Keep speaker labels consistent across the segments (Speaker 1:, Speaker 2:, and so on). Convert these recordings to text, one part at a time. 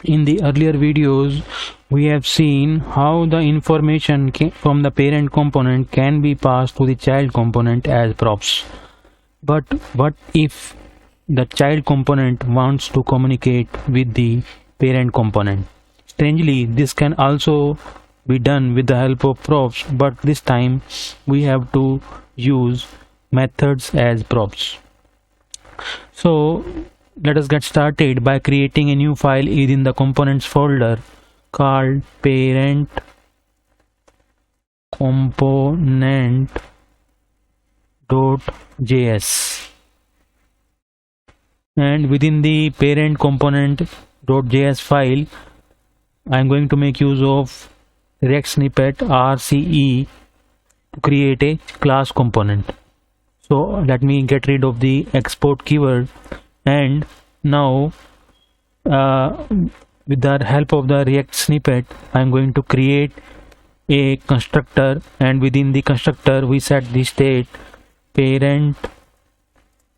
Speaker 1: In the earlier videos, we have seen how the information from the parent component can be passed to the child component as props. But what if the child component wants to communicate with the parent component? Strangely, this can also be done with the help of props, but this time we have to use methods as props. So let us get started by creating a new file within the components folder called parent component.js, and within the parent component.js file I am going to make use of React snippet RCE to create a class component. So let me get rid of the export keyword, and now with the help of the React snippet I am going to create a constructor, and within the constructor we set the state parent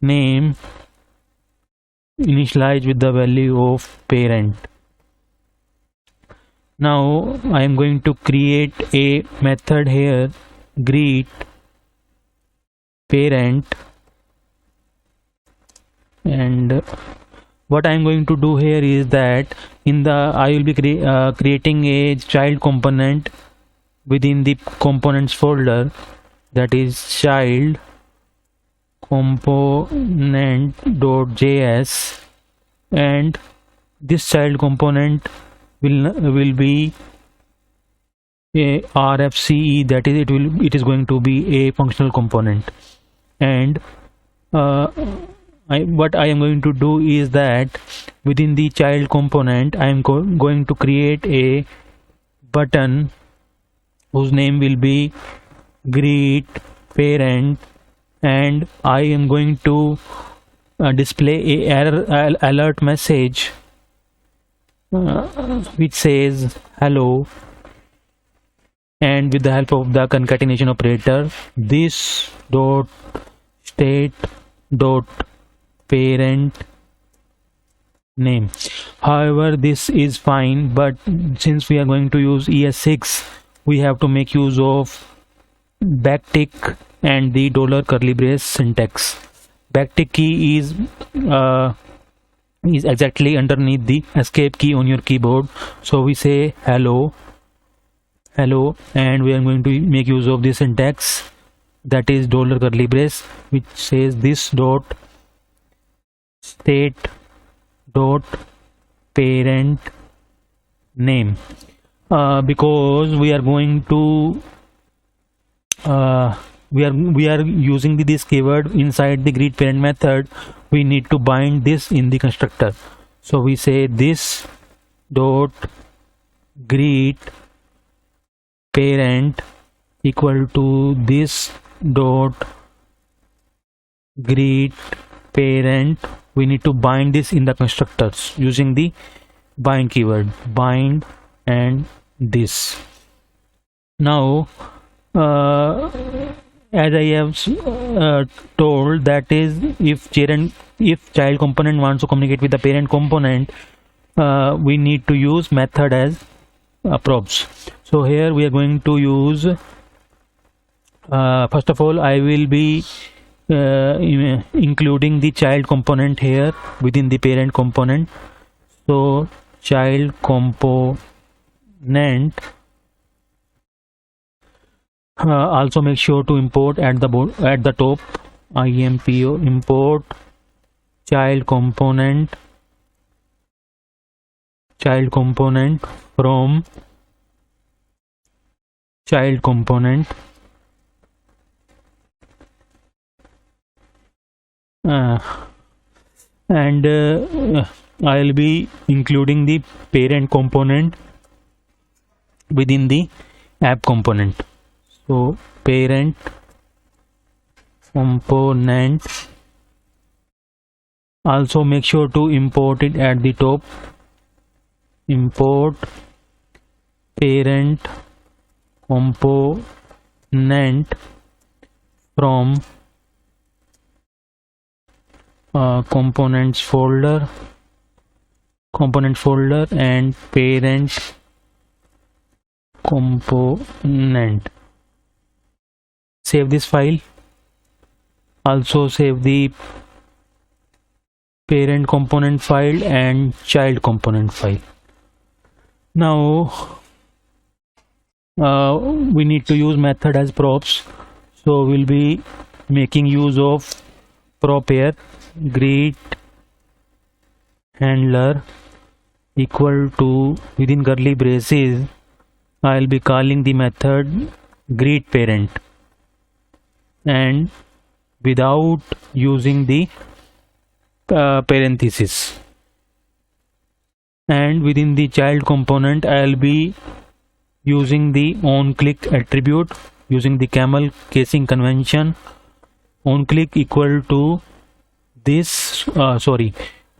Speaker 1: name initialized with the value of parent. Now I am going to create a method here, greet parent, and what I am going to do here is that I will be creating a child component within the components folder, that is child component.js, and this child component will be a RFCE, that is it is going to be a functional component. And what I am going to do is that within the child component I am going to create a button whose name will be greet parent, and I am going to display a error alert message which says hello, and with the help of the concatenation operator this dot state dot parent name. However, this is fine, but since we are going to use ES6 we have to make use of backtick and the $curly brace syntax. Backtick key is exactly underneath the escape key on your keyboard, so we say hello, and we are going to make use of this syntax, that is $curly brace, which says this dot state dot parent name, because we are going to we are using this keyword inside the greet parent method. We need to bind this in the constructor, so we say this dot greet parent equal to this dot greet parent. We need to bind this in the constructors using the bind keyword, bind and this. Now as I have told, that is if child component wants to communicate with the parent component, we need to use method as props. So here we are going to use first of all I will be including the child component here within the parent component. So child component, also make sure to import at the top IMPO import child component from child component, and I'll be including the parent component within the app component. So parent component, also make sure to import it at the top, import parent component from components folder, component folder and parent component. Save this file. Also save the parent component file and child component file. Now we need to use method as props, so we'll be making use of prop here, greet handler equal to, within curly braces I'll be calling the method greet parent, and without using the parenthesis. And within the child component I'll be using the onClick attribute using the camel casing convention. OnClick equal to this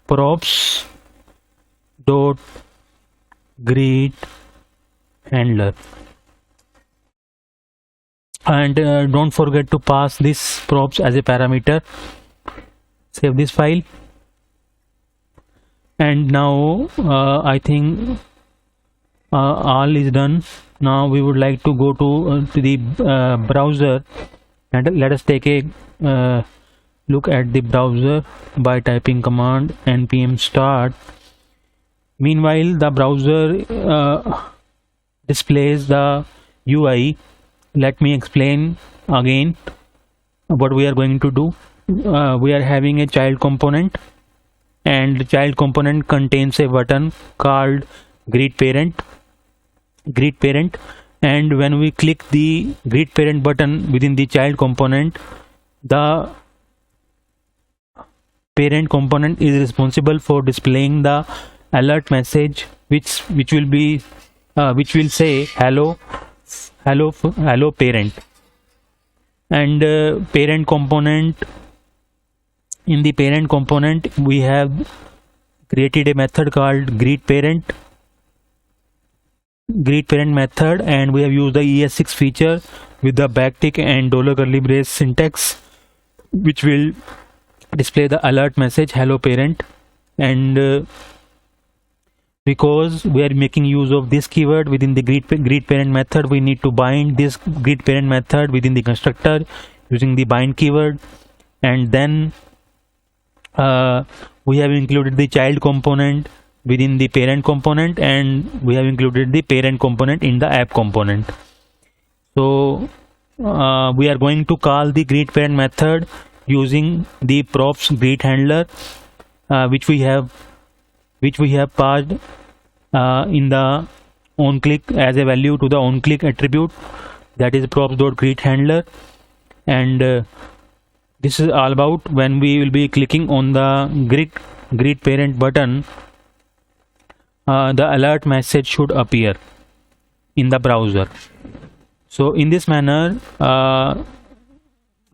Speaker 1: props dot greet handler, and don't forget to pass this props as a parameter. Save this file. And now I think all is done. Now we would like to go to the browser, and let us take a look at the browser by typing command npm start. Meanwhile, the browser displays the UI. Let me explain again what we are going to do. We are having a child component, and the child component contains a button called greet parent, and when we click the greet parent button within the child component, the parent component is responsible for displaying the alert message which will say hello parent. And parent component, in the parent component we have created a method called greet parent method, and we have used the ES6 feature with the backtick and $curly brace syntax, which will display the alert message hello parent. And because we are making use of this keyword within the greet parent method, we need to bind this greet parent method within the constructor using the bind keyword. And then we have included the child component within the parent component, and we have included the parent component in the app component. So we are going to call the greet parent method using the props greet handler, which we have passed in the onClick as a value to the onClick attribute, that is props.greet handler. And this is all about when we will be clicking on the greet parent button, the alert message should appear in the browser. So in this manner,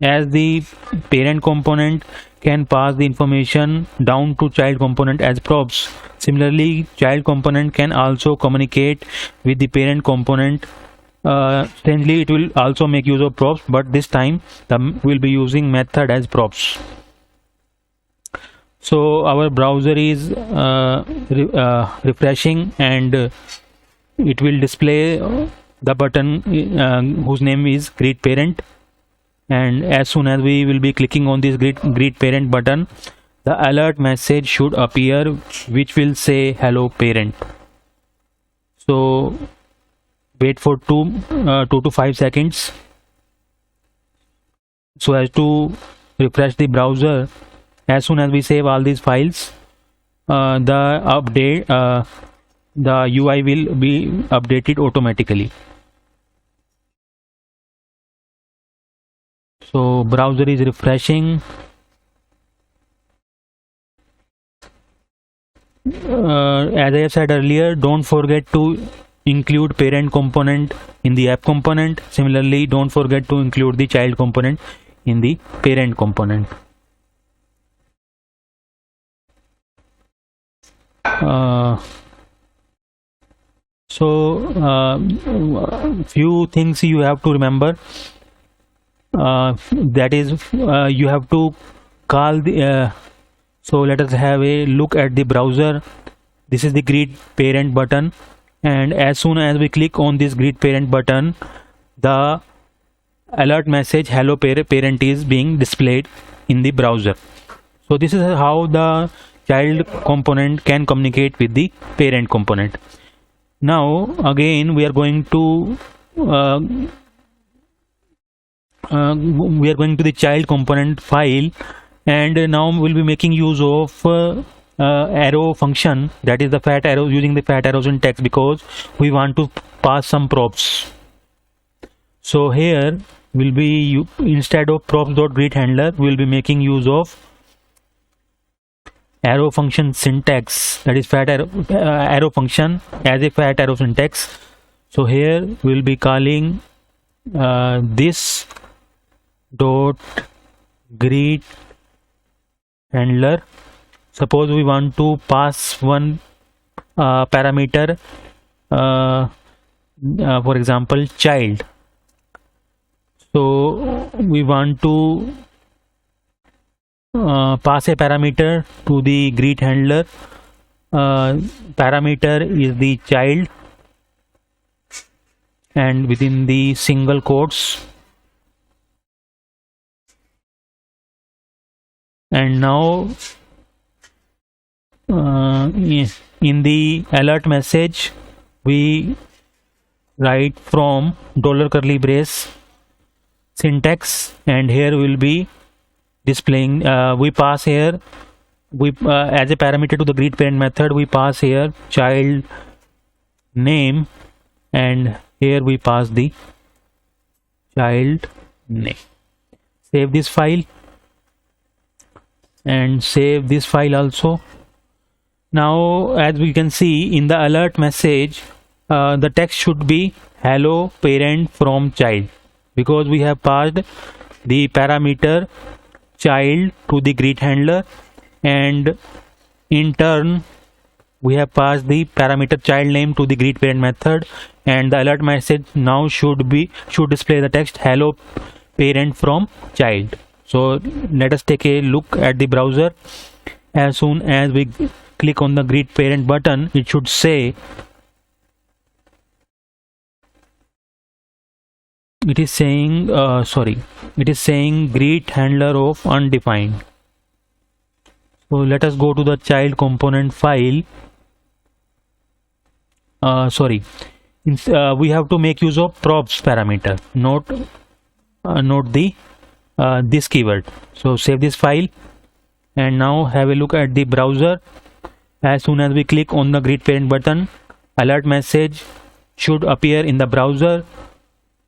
Speaker 1: as the parent component can pass the information down to child component as props, similarly child component can also communicate with the parent component. Strangely, it will also make use of props, but this time we'll be using method as props. So our browser is refreshing, and it will display the button whose name is greet parent. And as soon as we will be clicking on this greet parent button, the alert message should appear, which will say hello parent. So wait for 2 to 5 seconds so as to refresh the browser. As soon as we save all these files, the UI will be updated automatically. So browser is refreshing. As I have said earlier, don't forget to include parent component in the app component. Similarly, don't forget to include the child component in the parent component. Few things you have to remember. That is, you have to call the so let us have a look at the browser. This is the greet parent button, and as soon as we click on this greet parent button, the alert message hello parent is being displayed in the browser. So this is how the child component can communicate with the parent component. Now again we are going to the child component file, and now we'll be making use of arrow function, that is the fat arrow, using the fat arrow syntax, because we want to pass some props. So here will be, instead of props.greetHandler, we will be making use of arrow function syntax, that is fat arrow function as a fat arrow syntax. So here we will be calling this dot greet handler. Suppose we want to pass one parameter, for example child. So we want to pass a parameter to the greet handler. Parameter is the child, and within the single quotes. And now in the alert message we write from $curly brace syntax, and here we will be displaying, we pass here, as a parameter to the greet parent method, we pass here child name, and here we pass the child name. Save this file and save this file also. Now as we can see in the alert message, the text should be hello parent from child, because we have passed the parameter child to the greet handler, and in turn we have passed the parameter child name to the greet parent method, and the alert message now should display the text hello parent from child. So let us take a look at the browser. As soon as we click on the greet parent button, it should say, it is saying greet handler of undefined. So let us go to the child component file. We have to make use of props parameter, not the this keyword. So save this file, and now have a look at the browser. As soon as we click on the greet parent button, alert message should appear in the browser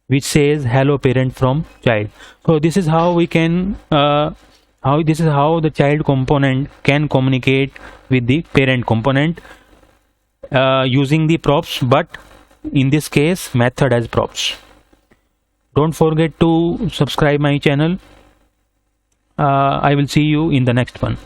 Speaker 1: which says hello parent from child. So this is how we can how the child component can communicate with the parent component using the props, but in this case method as props. Don't forget to subscribe my channel. I will see you in the next one.